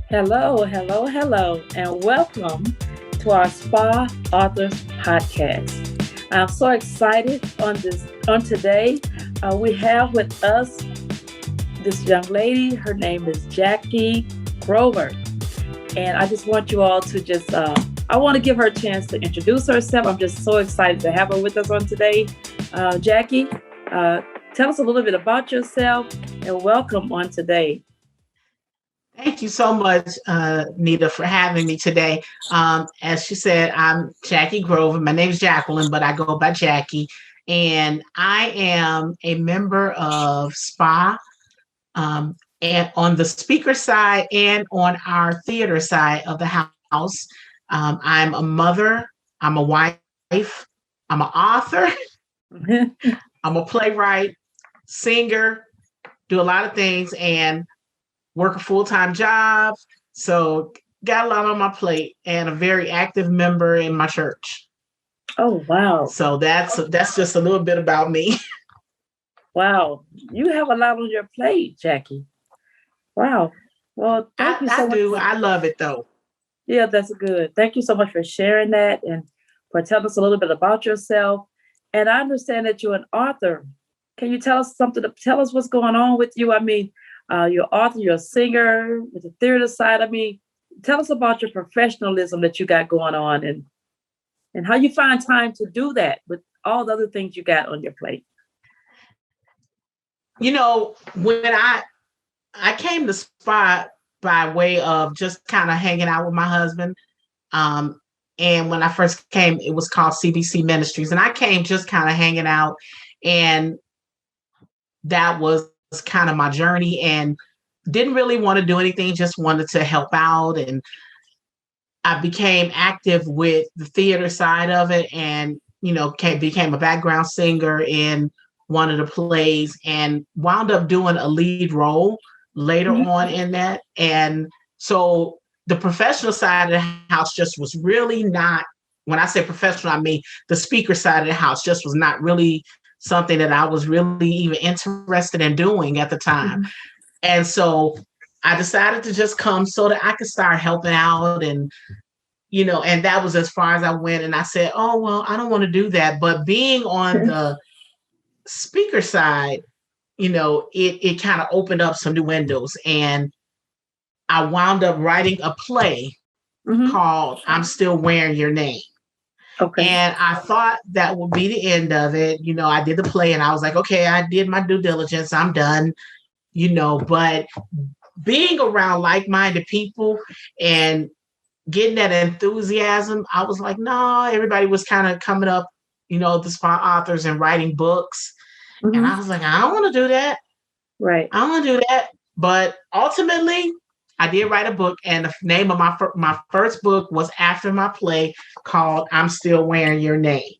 Hello, hello, hello, and welcome to our SPAA Authors Podcast. I'm so excited on today. We have with us this young lady. Her name is Jackie Grover, and I just want you all to I want to give her a chance to introduce herself. I'm just so excited to have her with us on today. Jackie, tell us a little bit about yourself and welcome on today. Thank you so much, Nita, for having me today. As she said, I'm Jackie Grover. My name is Jacqueline, but I go by Jackie. And I am a member of SPAA, and on the speaker side and on our theater side of the house. I'm a mother, I'm a wife, I'm an author, I'm a playwright, singer, do a lot of things, and work a full-time job. So got a lot on my plate and a very active member in my church. Oh, wow. So that's just a little bit about me. Wow. You have a lot on your plate, Jackie. Wow. Well, thank you so much. I do. I love it though. Yeah, that's good. Thank you so much for sharing that and for telling us a little bit about yourself. And I understand that you're an author. Can you tell us tell us what's going on with you? I mean, you're an author, you're a singer, with the theater side. I mean, tell us about your professionalism that you got going on and how you find time to do that with all the other things you got on your plate. You know, when I came to SPAA by way of just kind of hanging out with my husband. And when I first came, it was called CBC Ministries. And I came just kind of hanging out. And that was kind of my journey, and didn't really want to do anything, just wanted to help out. And I became active with the theater side of it, and became a background singer in one of the plays and wound up doing a lead role later on in that. And so the professional side of the house just was really not, when I say professional, I mean the speaker side of the house just was not really something that I was really even interested in doing at the time. And so I decided to just come so that I could start helping out. And, and that was as far as I went. And I said, oh, well, I don't want to do that. But being on the speaker side, it kind of opened up some new windows. And I wound up writing a play called I'm Still Wearing Your Name. Okay. And I thought that would be the end of it. I did the play and I was like, okay, I did my due diligence. I'm done, but being around like-minded people and getting that enthusiasm, I was like, no, everybody was kind of coming up, the SPAA authors and writing books. And I was like, I don't want to do that. Right. I don't want to do that. But ultimately, I did write a book, and the name of my first book was after my play called I'm Still Wearing Your Name.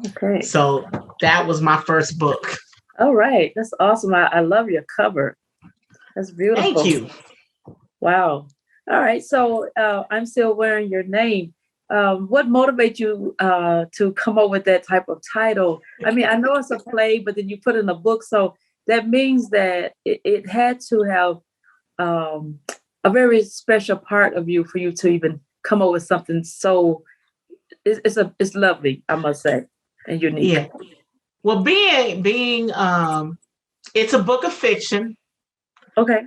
Okay. So that was my first book. All right. That's awesome. I love your cover. That's beautiful. Thank you. Wow. All right. So I'm Still Wearing Your Name. What motivates you to come up with that type of title? I mean, I know it's a play, but then you put in a book. So that means that it had to have a very special part of you for you to even come up with something so it's lovely, I must say, and unique. Yeah. Well, being it's a book of fiction. Okay.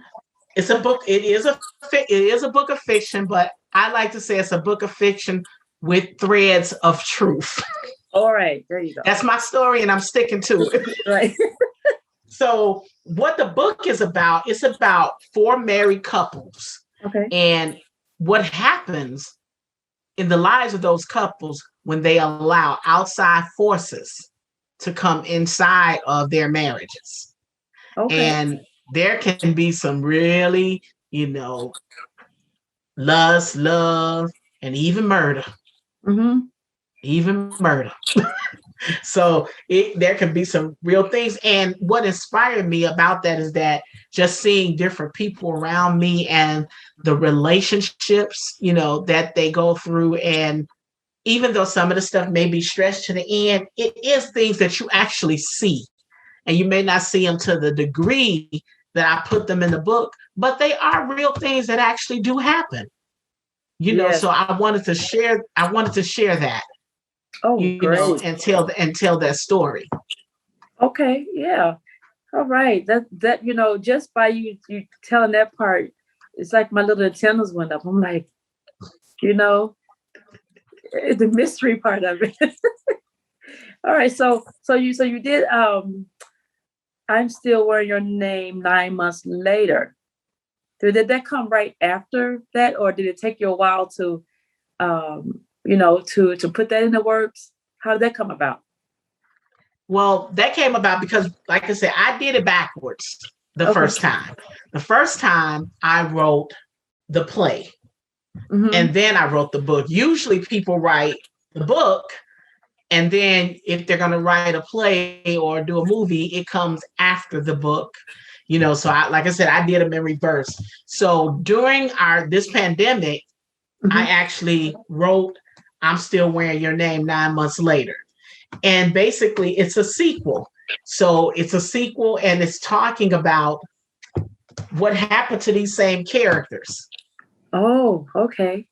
It's a book. It is a book of fiction, but I like to say it's a book of fiction with threads of truth. All right, there you go. That's my story, and I'm sticking to it. Right. So what the book is about, it's about 4 married couples. Okay. And what happens in the lives of those couples when they allow outside forces to come inside of their marriages. Okay. And there can be some really, lust, love, and even murder. Even murder. So there can be some real things. And what inspired me about that is that just seeing different people around me and the relationships, that they go through, and even though some of the stuff may be stretched to the end, it is things that you actually see. And you may not see them to the degree that I put them in the book, but they are real things that actually do happen. Yes. So I wanted to share that, Oh, great. and tell that story. Okay. Yeah. All right. That just by you telling that part, it's like my little antennas went up. I'm like, you know, the mystery part of it. All right. So you did I'm still wearing your name 9 months later. Did that come right after that, or did it take you a while to to put that in the works? How did that come about? Well, that came about because, like I said, I did it backwards the Okay. first time. The first time I wrote the play, and then I wrote the book. Usually people write the book, and then if they're going to write a play or do a movie, it comes after the book. So like I said, I did them in reverse. So during this pandemic, I actually wrote I'm Still Wearing Your Name 9 months later. And basically it's a sequel. So it's a sequel, and it's talking about what happened to these same characters. Oh, okay.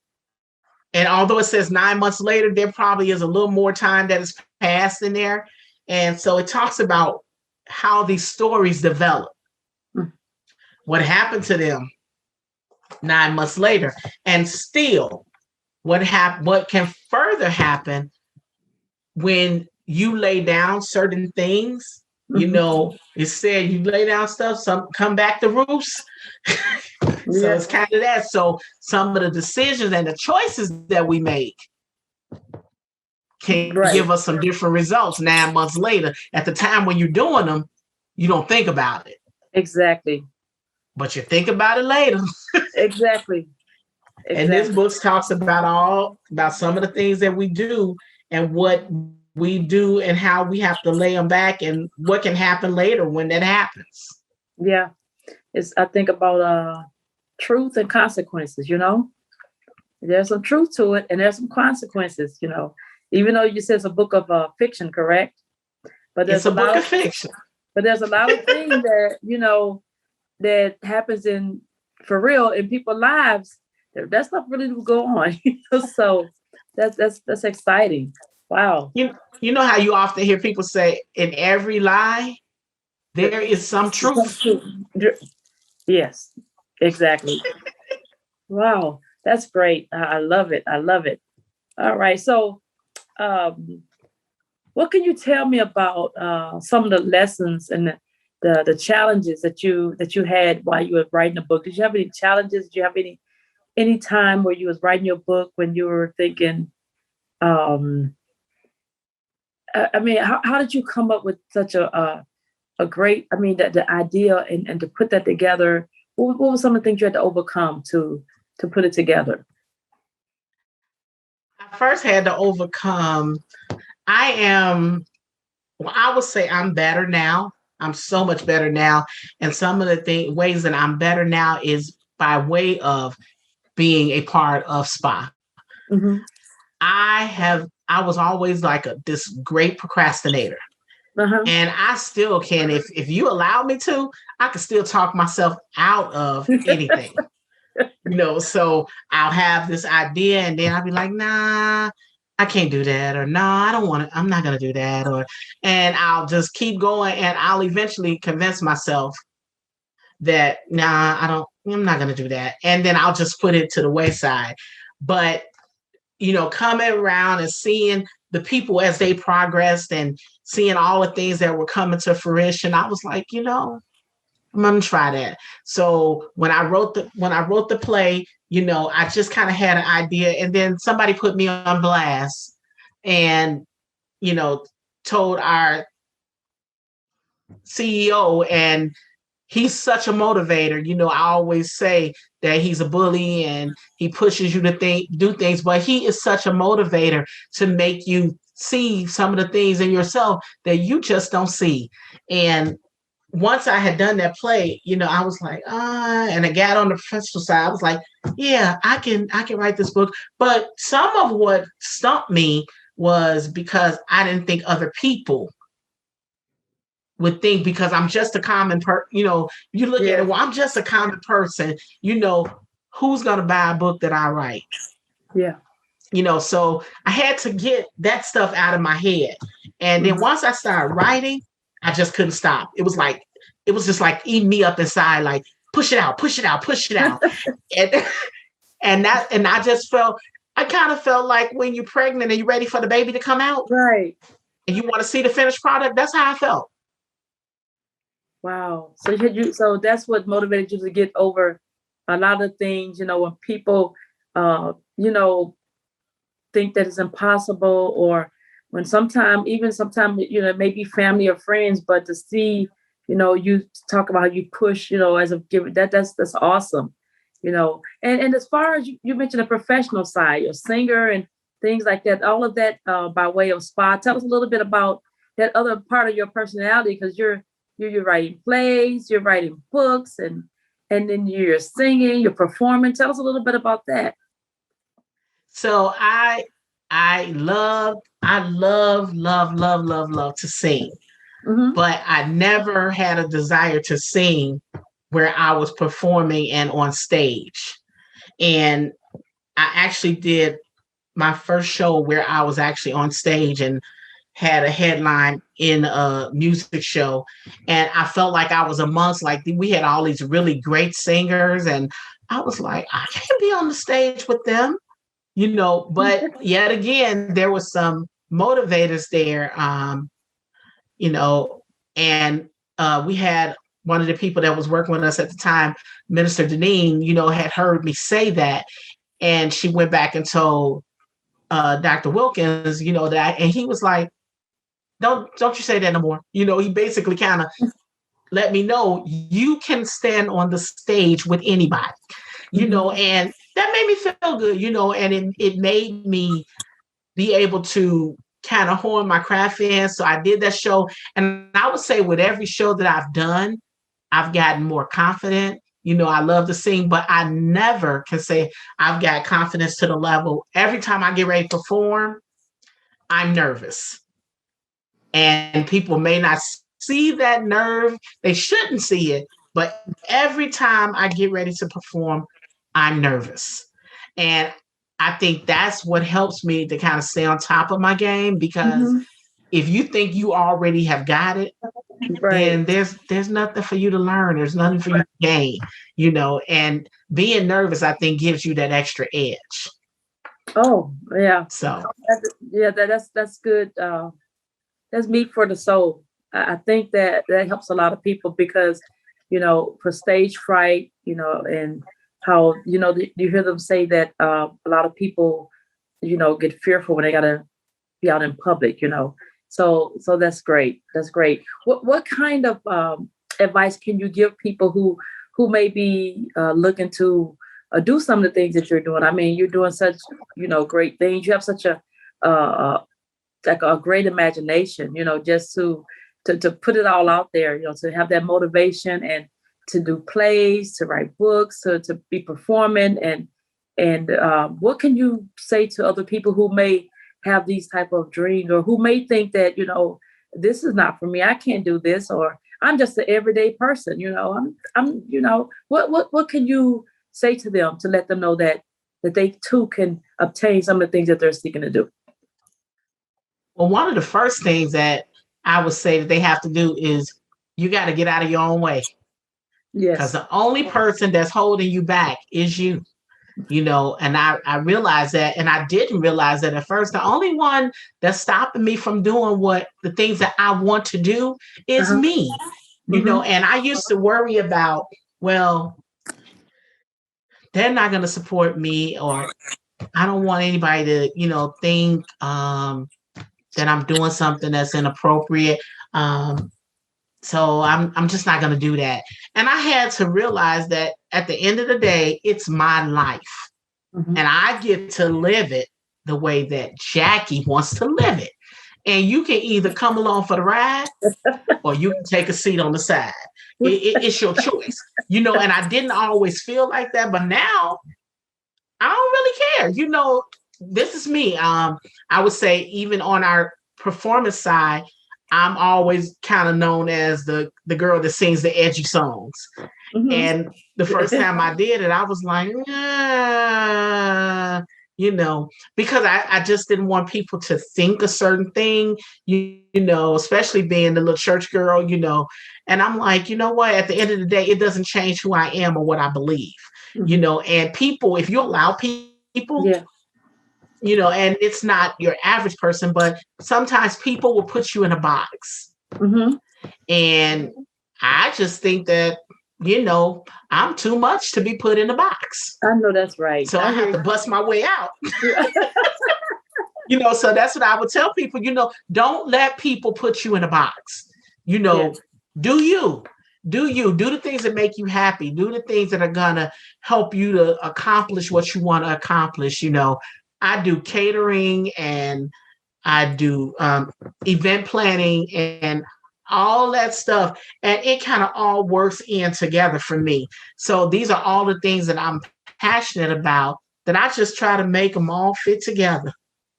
And although it says 9 months later, there probably is a little more time that has passed in there. And so it talks about how these stories develop, what happened to them 9 months later, and still what can further happen when you lay down certain things. It said you lay down stuff, some come back to roost. So it's kind of that. So some of the decisions and the choices that we make can give us some different results 9 months later. At the time when you're doing them, you don't think about it. Exactly. But you think about it later. Exactly. And this book talks about some of the things that we do and what we do and how we have to lay them back and what can happen later when that happens. Yeah. I think about truth and consequences, There's some truth to it and there's some consequences, Even though you said it's a book of fiction, correct? But there's it's a book of fiction. But there's a lot of things that, that happens for real in people's lives. That stuff really will go on. So that's exciting. Wow. You know how you often hear people say, in every lie, there is some truth. Yes, exactly. Wow, that's great. I love it. I love it. All right. So, what can you tell me about some of the lessons and the challenges that you had while you were writing the book? Did you have any challenges? Did you have any time where you was writing your book when you were thinking, how did you come up with such a great, the idea and to put that together? What were some of the things you had to overcome to put it together? I first had to overcome, I would say I'm better now. I'm so much better now. And some of the ways that I'm better now is by way of being a part of SPAA. Mm-hmm. I was always like this great procrastinator. Uh-huh. And I still can, if you allow me to, I can still talk myself out of anything. So I'll have this idea and then I'll be like, nah, I can't do that. Or no, I don't want to, I'm not going to do that. And I'll just keep going and I'll eventually convince myself that, nah, I'm not going to do that. And then I'll just put it to the wayside. But, coming around and seeing the people as they progressed and seeing all the things that were coming to fruition, I was like, I'm gonna try that. So when I wrote the play, I just kind of had an idea, and then somebody put me on blast, and told our CEO, and he's such a motivator. I always say that he's a bully and he pushes you to do things, but he is such a motivator to make you see some of the things in yourself that you just don't see. And once I had done that play, I was like, and I got on the professional side. I was like, yeah, I can write this book. But some of what stumped me was because I didn't think other people would think, because I'm just a common you look at it, well, I'm just a common person, who's going to buy a book that I write? Yeah. So I had to get that stuff out of my head. And then once I started writing, I just couldn't stop. It was just like eating me up inside, like push it out, push it out, push it out. and and I kind of felt like when you're pregnant and you're ready for the baby to come out. Right. And you want to see the finished product. That's how I felt. Wow. So that's what motivated you to get over a lot of things, when people, think that it's impossible, or when sometimes, maybe family or friends, but to see, you talk about how you push, as a giver, that's awesome, and as far as you mentioned the professional side, your singer and things like that, all of that, by way of SPAA, tell us a little bit about that other part of your personality, because you're writing plays, you're writing books, and then you're singing, you're performing. Tell us a little bit about that. So I love to sing, but I never had a desire to sing where I was performing and on stage. And I actually did my first show where I was actually on stage and had a headline in a music show. And I felt like I was amongst, like, we had all these really great singers. And I was like, I can't be on the stage with them. But yet again, there was some motivators there, and we had one of the people that was working with us at the time, Minister Deneen, had heard me say that. And she went back and told Dr. Wilkins, that, and he was like, don't you say that no more. He basically kind of let me know you can stand on the stage with anybody, and that made me feel good, and it made me be able to kind of hone my craft in. So I did that show. And I would say with every show that I've done, I've gotten more confident. I love to sing, but I never can say I've got confidence to the level. Every time I get ready to perform, I'm nervous. And people may not see that nerve. They shouldn't see it. But every time I get ready to perform, I'm nervous. And I think that's what helps me to kind of stay on top of my game, because if you think you already have got it, then there's nothing for you to learn. There's nothing for you to gain, and being nervous, I think, gives you that extra edge. Oh, yeah. So, that's good. That's meat for the soul. I think that helps a lot of people, because, for stage fright, and how, you hear them say that a lot of people, get fearful when they got to be out in public, So that's great. That's great. What kind of advice can you give people who may be looking to do some of the things that you're doing? I mean, you're doing such, great things. You have such a great imagination, just to put it all out there, to have that motivation and to do plays, to write books, to be performing, and what can you say to other people who may have these type of dreams, or who may think that, this is not for me, I can't do this, or I'm just an everyday person, I'm what can you say to them to let them know that they too can obtain some of the things that they're seeking to do? Well, one of the first things that I would say that they have to do is you got to get out of your own way. Yes. Because the only person that's holding you back is you. And I realized that, and I didn't realize that at first. The only one that's stopping me from doing the things that I want to do is me, and I used to worry about, well, they're not going to support me, or I don't want anybody to, think that I'm doing something that's inappropriate. So I'm just not going to do that. And I had to realize that at the end of the day, it's my life, and I get to live it the way that Jackie wants to live it. and you can either come along for the ride or you can take a seat on the side. It's your choice, and I didn't always feel like that, but now I don't really care. This is me. I would say even on our performance side, I'm always kind of known as the girl that sings the edgy songs. Mm-hmm. And the first time I did it, I was like, because I just didn't want people to think a certain thing, especially being the little church girl, And I'm like, you know what? At the end of the day, it doesn't change who I am or what I believe, mm-hmm. And people, if you allow people, yeah. And it's not your average person, but sometimes people will put you in a box. Mm-hmm. And I just think that, I'm too much to be put in a box. I know that's right. So I have to bust my way out. So that's what I would tell people, don't let people put you in a box. Yeah. Do you. Do the things that make you happy. Do the things that are going to help you to accomplish what you want to accomplish. I do catering and I do event planning and all that stuff. And it kind of all works in together for me. So these are all the things that I'm passionate about that I just try to make them all fit together.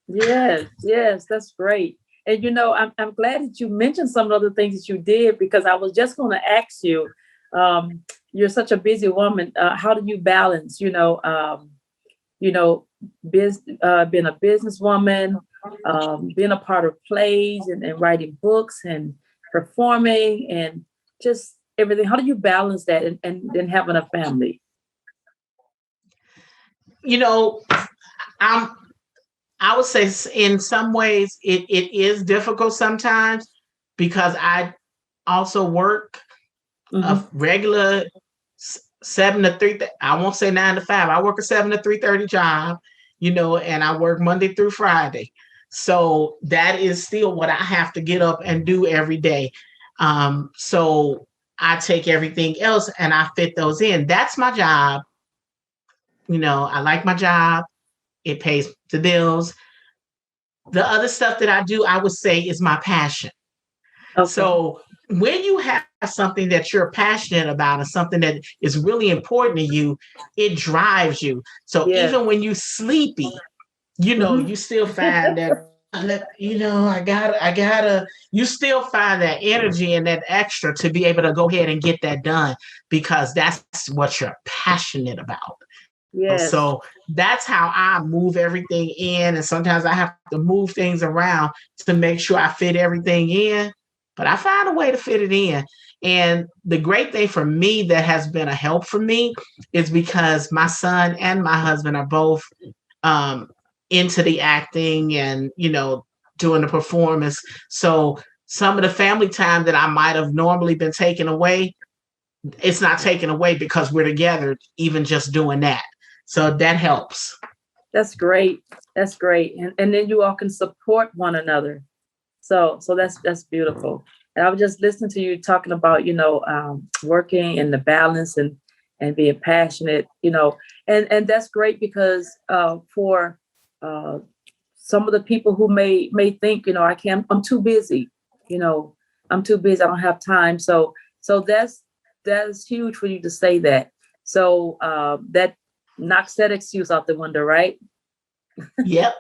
Yes, that's great. And, I'm glad that you mentioned some of the things that you did, because I was just going to ask you, you're such a busy woman. How do you balance, being a businesswoman, being a part of plays and writing books and performing and just everything? How do you balance that and then having a family? I would say in some ways it is difficult sometimes, because I also work a regular 7 to 3. I won't say 9 to 5. I work a 7 to 3:30 job, and I work Monday through Friday. So that is still what I have to get up and do every day. So I take everything else and I fit those in. That's my job. I like my job. It pays the bills. The other stuff that I do, I would say, is my passion. Okay. So when you have something that you're passionate about and something that is really important to you, it drives you. So even when you're sleepy, you still find that, I gotta, you still find that energy and that extra to be able to go ahead and get that done, because that's what you're passionate about. Yes. So that's how I move everything in. And sometimes I have to move things around to make sure I fit everything in, but I find a way to fit it in. And the great thing for me that has been a help for me is because my son and my husband are both into the acting and, doing the performance. So some of the family time that I might have normally been taken away, it's not taken away because we're together, even just doing that. So that helps. That's great. That's great. And then you all can support one another. So that's beautiful. And I was just listening to you talking about, working and the balance and being passionate, and that's great, because for some of the people who may think, I'm too busy, I'm too busy. I don't have time. So that's huge for you to say that. So that knocks that excuse out the window, right? Yep.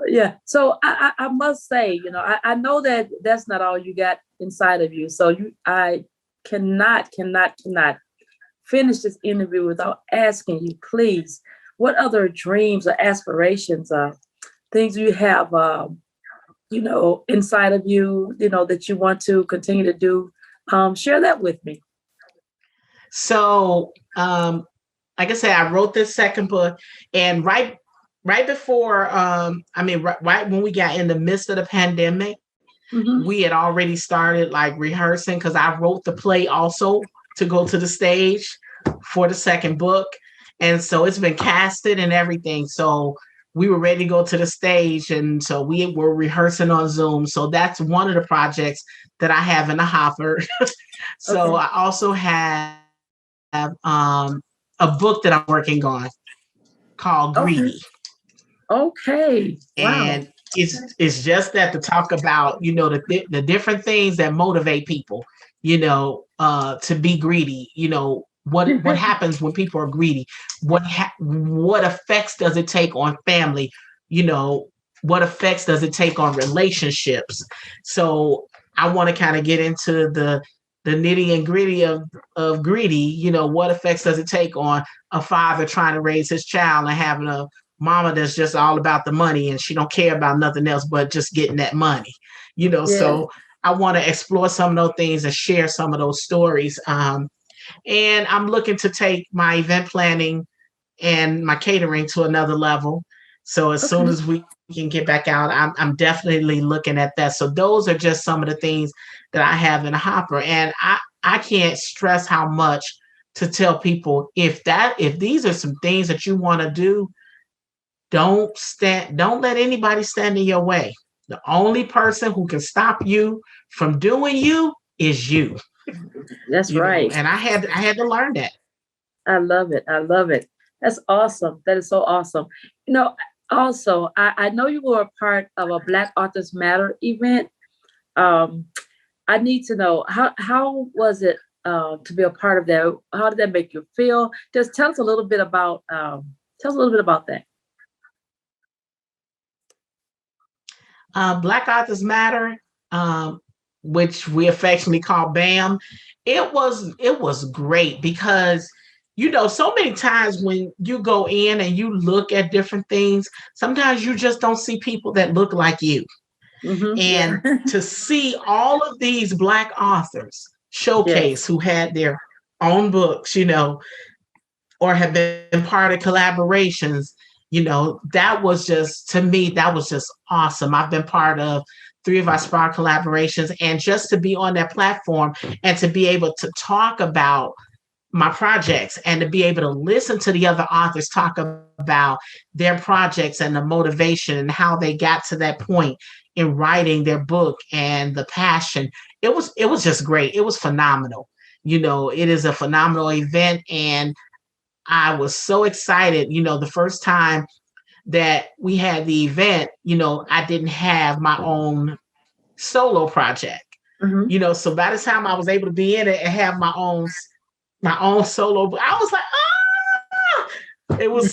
Yeah. So I must say, I know that that's not all you got inside of you. So I cannot finish this interview without asking you, please, what other dreams or aspirations, things you have, inside of you, that you want to continue to do? Share that with me. So, like I said, I wrote this second book, and right before, right when we got in the midst of the pandemic, we had already started rehearsing, because I wrote the play also to go to the stage for the second book. And so it's been casted and everything. So we were ready to go to the stage. And so we were rehearsing on Zoom. So that's one of the projects that I have in the hopper. So okay. I also have a book that I'm working on called Greedy. Okay. Wow. And it's just that to talk about, the different things that motivate people, to be greedy. What happens when people are greedy? What effects does it take on family? You know, what effects does it take on relationships? So I want to kind of get into the nitty and gritty of greedy. What effects does it take on a father trying to raise his child and having a mama that's just all about the money and she don't care about nothing else but just getting that money. Yeah. So I want to explore some of those things and share some of those stories. And I'm looking to take my event planning and my catering to another level. So as soon Okay. as we can get back out, I'm definitely looking at that. So those are just some of the things that I have in a hopper. And I can't stress how much to tell people, if these are some things that you want to do, don't let anybody stand in your way. The only person who can stop you from doing you is you. That's right. And I had to learn that. I love it. I love it. That's awesome. That is so awesome. You know, also, I know you were a part of a Black Authors Matter event. Um, I need to know how was it to be a part of that? How did that make you feel? Just tell us a little bit about that. Black Authors Matter, which we affectionately call BAM. It was great because so many times when you go in and you look at different things, sometimes you just don't see people that look like you. Yeah. And to see all of these Black authors showcase Yes. who had their own books, or have been part of collaborations, that was just, to me, that was just awesome. I've been part of three of our SPAA collaborations, and just to be on that platform and to be able to talk about my projects and to be able to listen to the other authors talk about their projects and the motivation and how they got to that point in writing their book and the passion. It was just great. It was phenomenal. It is a phenomenal event, and I was so excited. The first time that we had the event, I didn't have my own solo project. Hmm. So by the time I was able to be in it and have my own solo, I was like, it was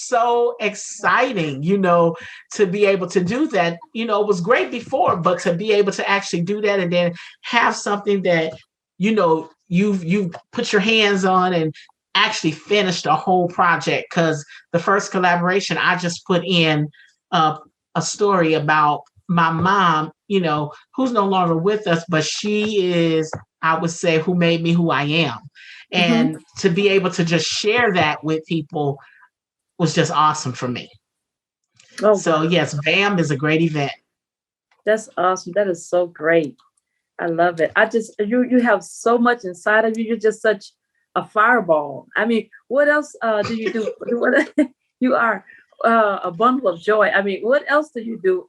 so exciting, to be able to do that. It was great before, but to be able to actually do that and then have something that you've put your hands on and actually finished a whole project. Because the first collaboration, I just put in uh, a story about my mom, who's no longer with us, but she is, I would say, who made me who I am. Hmm. And to be able to just share that with people was just awesome for me. Oh So wow. yes, BAM is a great event. That's awesome. That is so great. I love it. I just you have so much inside of you. You're just such a fireball. I mean, what else do you do? What you are a bundle of joy. I mean, what else do you do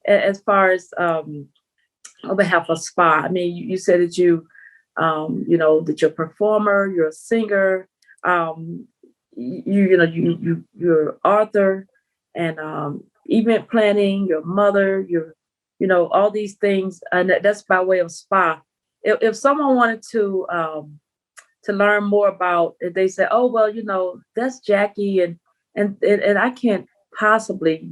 as far as on behalf of SPA? I mean, you said that that you're a performer, you're a singer, you're author, and event planning, your mother, all these things, and that's by way of SPA. If someone wanted to learn more about it, they say, oh well, that's Jackie, and I can't possibly,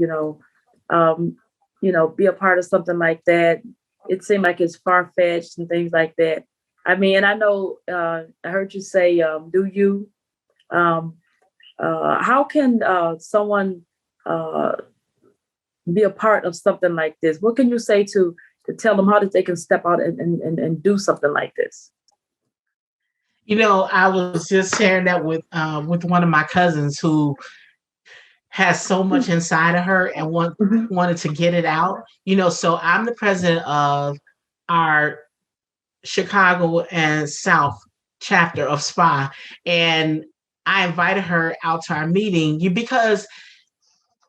um, be a part of something like that. It seemed like it's far fetched and things like that. I mean, and I know I heard you say, do you? Um, how can someone uh, be a part of something like this? What can you say to tell them how that they can step out and do something like this? I was just sharing that with one of my cousins who has so much inside of her and Mhm. wanted to get it out. So I'm the president of our Chicago and South chapter of SPA, and I invited her out to our meeting because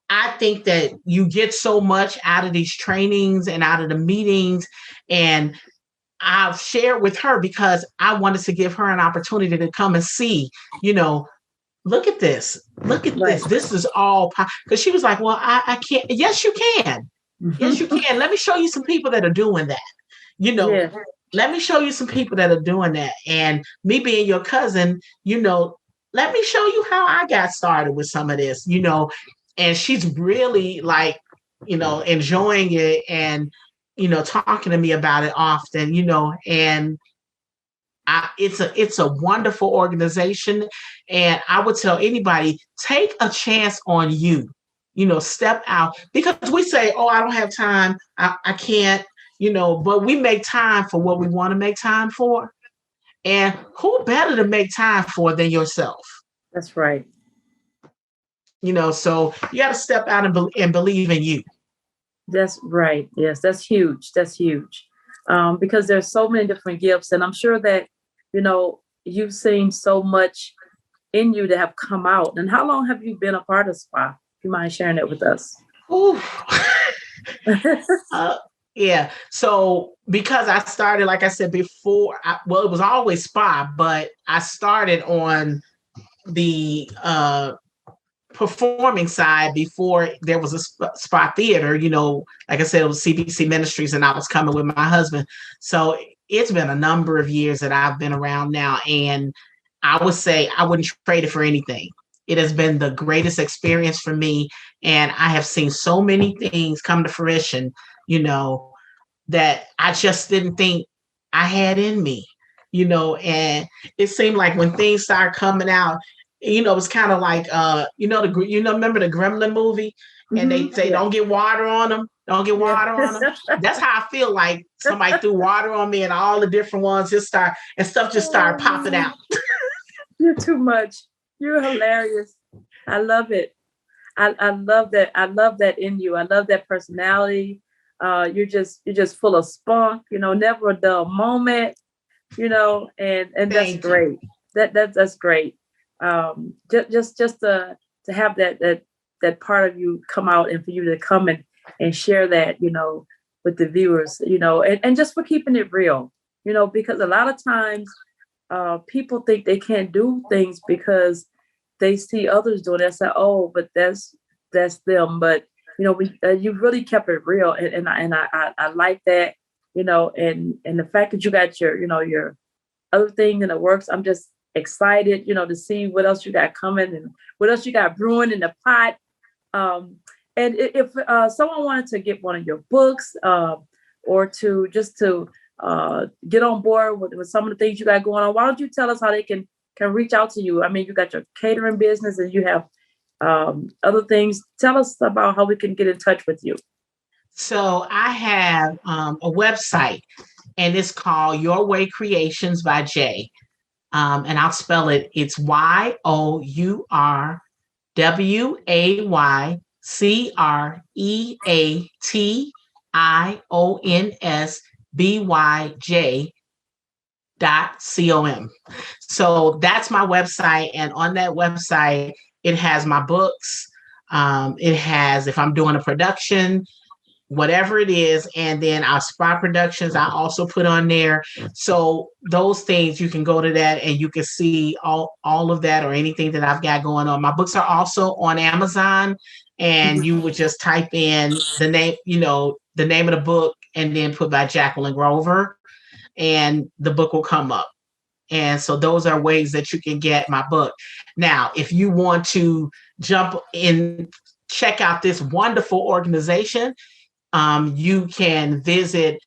I think that you get so much out of these trainings and out of the meetings. And I've shared with her because I wanted to give her an opportunity to come and see, you know, look at this. Look at Right. this. This is all because she was like, well, I can't. Yes, you can. Yes, you can. Let me show you some people that are doing that. You know, Yeah, let me show you some people that are doing that. And me being your cousin, let me show you how I got started with some of this, and she's really like, enjoying it and, talking to me about it often, and it's a wonderful organization. And I would tell anybody, take a chance on you, step out, because we say, oh, I don't have time. I can't, but we make time for what we want to make time for. And who better to make time for than yourself? that's right. So you got to step out and believe in you. That's right. Yes, that's huge. That's huge. Because there's so many different gifts, and I'm sure that you've seen so much in you that have come out. And how long have you been a part of SPA? If you mind sharing that with us? Ooh. Yeah. So because I started, like I said before, it was always SPA, but I started on the performing side before there was a SPA theater. Like I said, it was CBC Ministries, and I was coming with my husband. So it's been a number of years that I've been around now, and I would say I wouldn't trade it for anything. It has been the greatest experience for me, and I have seen so many things come to fruition, that I just didn't think I had in me, and it seemed like when things started coming out, it's kind of like, remember the Gremlin movie, and they say, don't get water on them. Don't get water on them. That's how I feel like somebody threw water on me, and all the different ones just started popping out. You're too much. You're hilarious. I love it. I love that. I love that in you. I love that personality. You're just full of spunk, never a dull moment, and that's great. That's great. Just to have that part of you come out, and for you to come and share that, with the viewers, and just for keeping it real, because a lot of times people think they can't do things because they see others doing it. I say, oh, but that's them. But you really kept it real, and I like that, and the fact that you got your other thing in the works. I'm just excited, to see what else you got coming and what else you got brewing in the pot. And if someone wanted to get one of your books, or to get on board with some of the things you got going on, why don't you tell us how they can reach out to you? I mean, you got your catering business, and you have other things. Tell us about how we can get in touch with you. So I have a website, and it's called Your Way Creations by Jay. And I'll spell it. It's YOURWaycreationsbyj.com. So that's my website. And on that website, it has my books. It has, if I'm doing a production, whatever it is, and then our SPA productions I also put on there. So those things, you can go to that and you can see all of that, or anything that I've got going on. My books are also on Amazon, and you would just type in the name of the book, and then put by Jacqueline Grover, and the book will come up. And so those are ways that you can get my book. Now, if you want to jump in, check out this wonderful organization, you can visit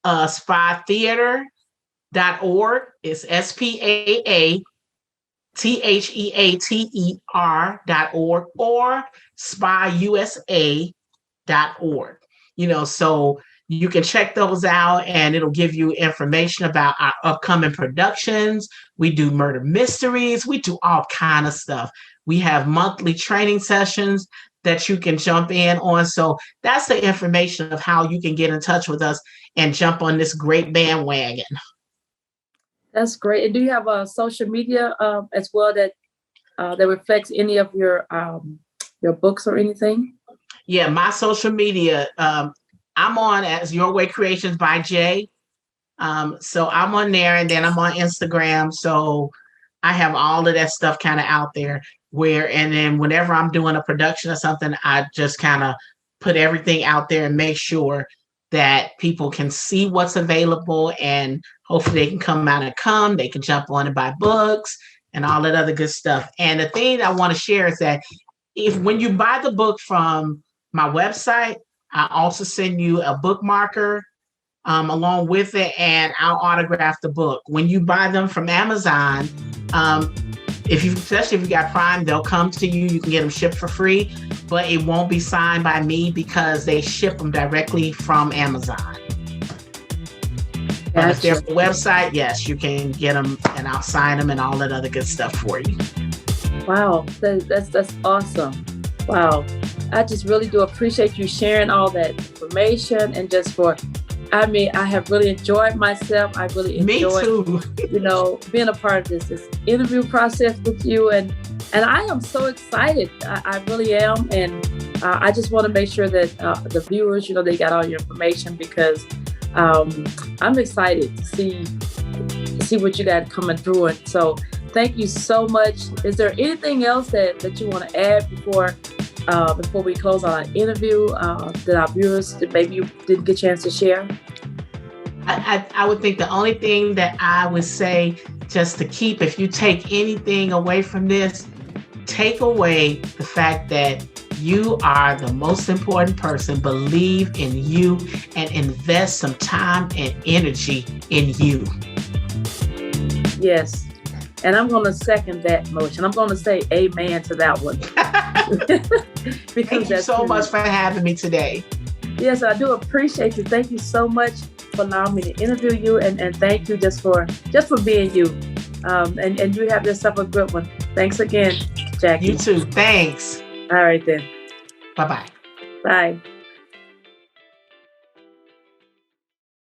SPAAtheater.org. It's SPAATheater.org, or SPAUSA.org. So you can check those out, and it'll give you information about our upcoming productions. We do murder mysteries. We do all kind of stuff. We have monthly training sessions that you can jump in on. So that's the information of how you can get in touch with us and jump on this great bandwagon. That's great. And do you have a social media as well that reflects any of your books or anything? Yeah, my social media, I'm on as Your Way Creations by Jay. So I'm on there, and then I'm on Instagram. So I have all of that stuff kind of out there and then whenever I'm doing a production or something, I just kind of put everything out there and make sure that people can see what's available, and hopefully they can they can jump on and buy books and all that other good stuff. And the thing I want to share is that when you buy the book from my website, I also send you a bookmarker along with it, and I'll autograph the book. When you buy them from Amazon, especially if you got Prime, they'll come to you. You can get them shipped for free, but it won't be signed by me because they ship them directly from Amazon. But if they're on the website, yes, you can get them, and I'll sign them and all that other good stuff for you. Wow, that's awesome. Wow, I just really do appreciate you sharing all that information, and I have really enjoyed myself. I really enjoyed, me too. Being a part of this interview process with you, and I am so excited. I really am, and I just want to make sure that the viewers, they got all your information, because I'm excited to see what you got coming through. And so, thank you so much. Is there anything else that you want to add before we close on our interview that our viewers that maybe you didn't get a chance to share? I would think the only thing that I would say, just to keep, if you take anything away from this, take away the fact that you are the most important person. Believe in you and invest some time and energy in you. Yes. And I'm going to second that motion. I'm going to say amen to that one. Thank you so much for having me today. Yes, I do appreciate you. Thank you so much for allowing me to interview you, and thank you just for being you. And you have yourself a good one. Thanks again, Jackie. You too. Thanks. All right then. Bye-bye. Bye.